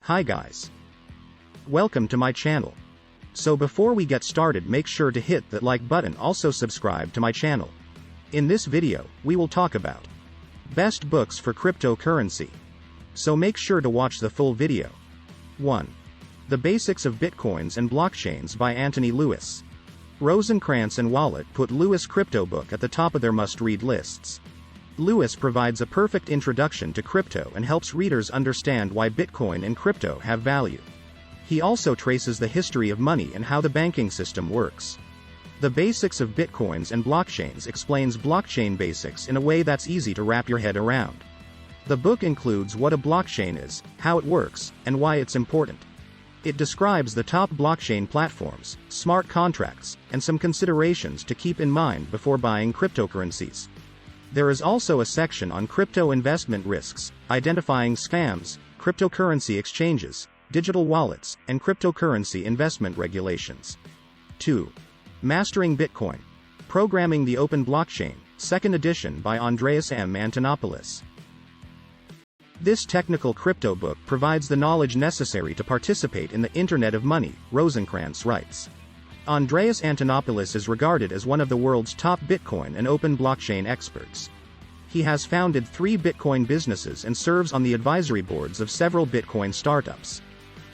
Hi guys. Welcome to my channel. So before we get started, make sure to hit that like button, also subscribe to my channel. In this video, we will talk about best books for cryptocurrency. So make sure to watch the full video. 1. The Basics of Bitcoins and Blockchains by Anthony Lewis. Rosencrantz and Wallet put Lewis' crypto book at the top of their must-read lists. Lewis provides a perfect introduction to crypto and helps readers understand why Bitcoin and crypto have value. He also traces the history of money and how the banking system works. The Basics of Bitcoins and Blockchains explains blockchain basics in a way that's easy to wrap your head around. The book includes what a blockchain is, how it works, and why it's important. It describes the top blockchain platforms, smart contracts, and some considerations to keep in mind before buying cryptocurrencies. There is also a section on crypto investment risks, identifying scams, cryptocurrency exchanges, digital wallets, and cryptocurrency investment regulations. 2. Mastering Bitcoin. Programming the Open Blockchain, 2nd edition by Andreas M. Antonopoulos. This technical crypto book provides the knowledge necessary to participate in the Internet of Money, Rosencrantz writes. Andreas Antonopoulos is regarded as one of the world's top Bitcoin and open blockchain experts. He has founded 3 Bitcoin businesses and serves on the advisory boards of several Bitcoin startups.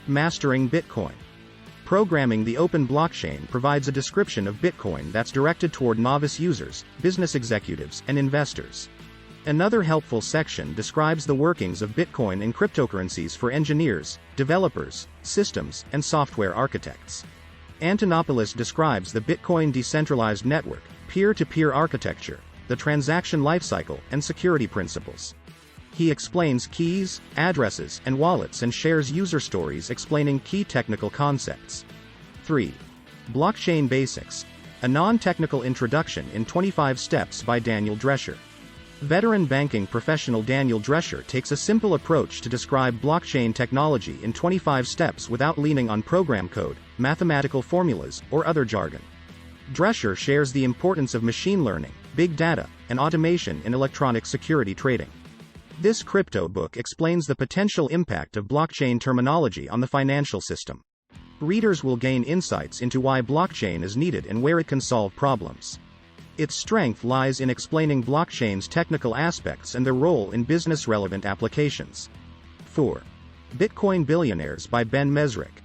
Mastering Bitcoin. Programming the Open Blockchain provides a description of Bitcoin that's directed toward novice users, business executives, and investors. Another helpful section describes the workings of Bitcoin and cryptocurrencies for engineers, developers, systems, and software architects. Antonopoulos describes the Bitcoin decentralized network, peer-to-peer architecture, the transaction lifecycle, and security principles. He explains keys, addresses, and wallets and shares user stories explaining key technical concepts. 3. Blockchain Basics. A non-technical introduction in 25 steps by Daniel Drescher. Veteran banking professional Daniel Drescher takes a simple approach to describe blockchain technology in 25 steps without leaning on program code, mathematical formulas, or other jargon. Drescher shares the importance of machine learning, big data, and automation in electronic security trading. This crypto book explains the potential impact of blockchain terminology on the financial system. Readers will gain insights into why blockchain is needed and where it can solve problems. Its strength lies in explaining blockchain's technical aspects and their role in business-relevant applications. 4. Bitcoin Billionaires by Ben Mezrich.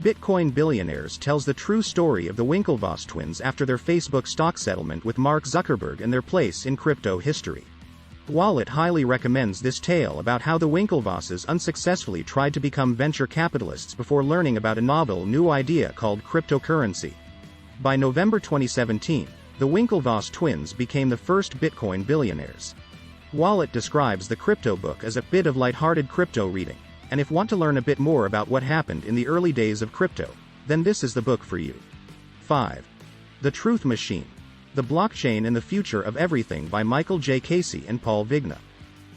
Bitcoin Billionaires tells the true story of the Winklevoss twins after their Facebook stock settlement with Mark Zuckerberg and their place in crypto history. Wallet highly recommends this tale about how the Winklevosses unsuccessfully tried to become venture capitalists before learning about a novel new idea called cryptocurrency. By November 2017, the Winklevoss twins became the first Bitcoin billionaires. Wallet describes the crypto book as a bit of lighthearted crypto reading, and if want to learn a bit more about what happened in the early days of crypto, then this is the book for you. 5. The Truth Machine. The Blockchain and the Future of Everything by Michael J. Casey and Paul Vigna.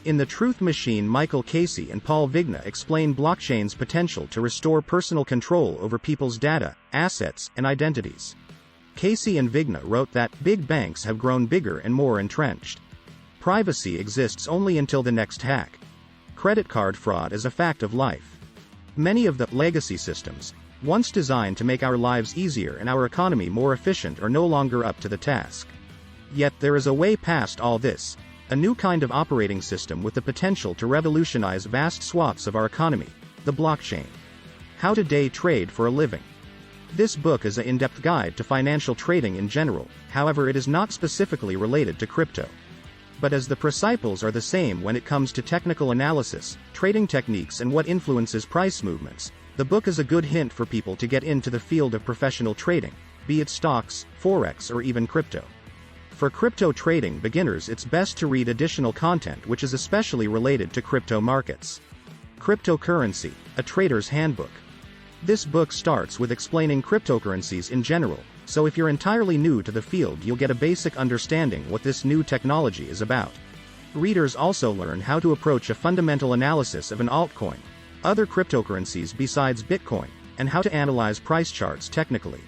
In The Truth Machine, Michael Casey and Paul Vigna explain blockchain's potential to restore personal control over people's data, assets, and identities. Casey and Vigna wrote that big banks have grown bigger and more entrenched. Privacy exists only until the next hack. Credit card fraud is a fact of life. Many of the legacy systems, once designed to make our lives easier and our economy more efficient, are no longer up to the task. Yet there is a way past all this, a new kind of operating system with the potential to revolutionize vast swaths of our economy, the blockchain. How to day trade for a living. This book is an in-depth guide to financial trading in general, however it is not specifically related to crypto. But as the principles are the same when it comes to technical analysis, trading techniques, and what influences price movements, the book is a good hint for people to get into the field of professional trading, be it stocks, forex, or even crypto. For crypto trading beginners, it's best to read additional content which is especially related to crypto markets. Cryptocurrency, a Trader's Handbook. This book starts with explaining cryptocurrencies in general, so if you're entirely new to the field, you'll get a basic understanding what this new technology is about. Readers also learn how to approach a fundamental analysis of an altcoin, other cryptocurrencies besides Bitcoin, and how to analyze price charts technically.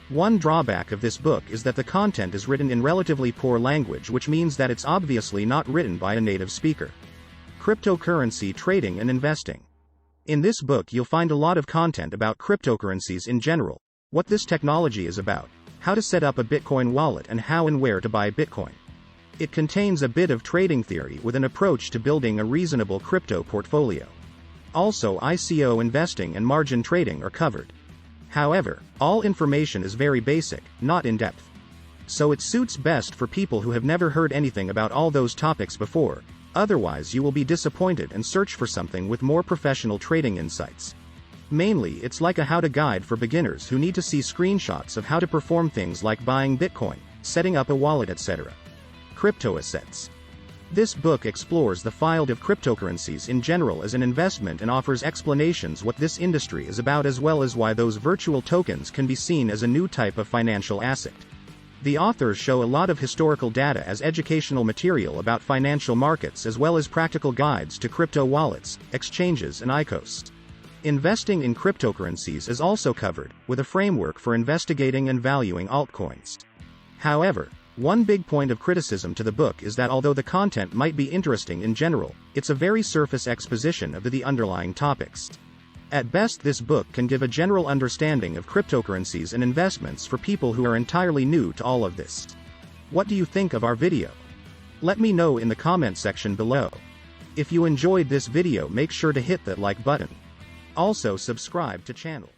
One drawback of this book is that the content is written in relatively poor language, which means that it's obviously not written by a native speaker. Cryptocurrency Trading and Investing. In this book you'll find a lot of content about cryptocurrencies in general, what this technology is about, how to set up a Bitcoin wallet and how and where to buy Bitcoin. It contains a bit of trading theory with an approach to building a reasonable crypto portfolio. Also ICO investing and margin trading are covered. However, all information is very basic, not in-depth. So it suits best for people who have never heard anything about all those topics before. Otherwise you will be disappointed and search for something with more professional trading insights. Mainly it's like a how-to guide for beginners who need to see screenshots of how to perform things like buying Bitcoin, setting up a wallet, etc. Crypto assets. This book explores the field of cryptocurrencies in general as an investment and offers explanations what this industry is about as well as why those virtual tokens can be seen as a new type of financial asset. The authors show a lot of historical data as educational material about financial markets as well as practical guides to crypto wallets, exchanges and ICOs. Investing in cryptocurrencies is also covered, with a framework for investigating and valuing altcoins. However, one big point of criticism to the book is that although the content might be interesting in general, it's a very surface exposition of the underlying topics. At best this book can give a general understanding of cryptocurrencies and investments for people who are entirely new to all of this. What do you think of our video? Let me know in the comment section below. If you enjoyed this video make sure to hit that like button. Also subscribe to channel.